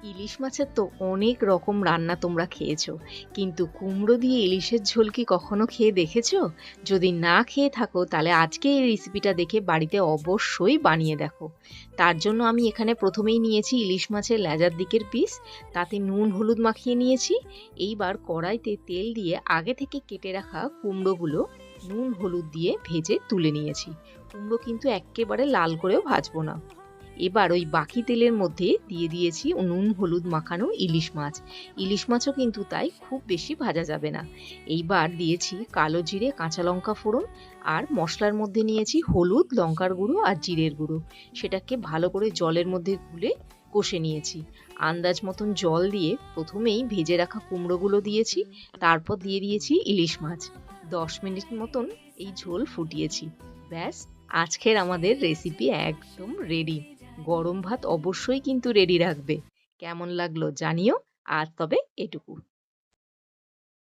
ইলিশ মাছের তো অনেক রকম রান্না তোমরা খেয়েছো, কিন্তু কুমড়ো দিয়ে ইলিশের ঝোল কি কখনো খেয়ে দেখেছো? যদি না খেয়ে থাকো তাহলে আজকে এই রেসিপিটা দেখে বাড়িতে অবশ্যই বানিয়ে দেখো। তার জন্য আমি এখানে প্রথমেই নিয়েছি ইলিশ মাছের লেজার দিকের পিস, তাতে নুন হলুদ মাখিয়ে নিয়েছি। এইবার কড়াইতে তেল দিয়ে আগে থেকে কেটে রাখা কুমড়োগুলো নুন হলুদ দিয়ে ভেজে তুলে নিয়েছি। কুমড়ো কিন্তু এক্কেবারে লাল করেও ভাজবো না। এবার ওই বাকি তেলের মধ্যে দিয়ে দিয়েছি নুন হলুদ মাখানো ইলিশ মাছ। ইলিশ মাছও কিন্তু তাই খুব বেশি ভাজা যাবে না। এইবার দিয়েছি কালো জিরে কাঁচা লঙ্কা ফোড়ন, আর মশলার মধ্যে নিয়েছি হলুদ লঙ্কার গুঁড়ো আর জিরের গুঁড়ো। সেটাকে ভালো করে জলের মধ্যে গুলে কষে নিয়েছি। আন্দাজ মতন জল দিয়ে প্রথমেই ভেজে রাখা কুমড়োগুলো দিয়েছি, তারপর দিয়ে দিয়েছি ইলিশ মাছ। 10 মিনিট মতন এই ঝোল ফুটিয়েছি। ব্যাস, আজকের আমাদের রেসিপি একদম রেডি। গরম ভাত অবশ্যই কিন্তু রেডি রাখবে। কেমন লাগলো জানিও। আর তবে এটুকু।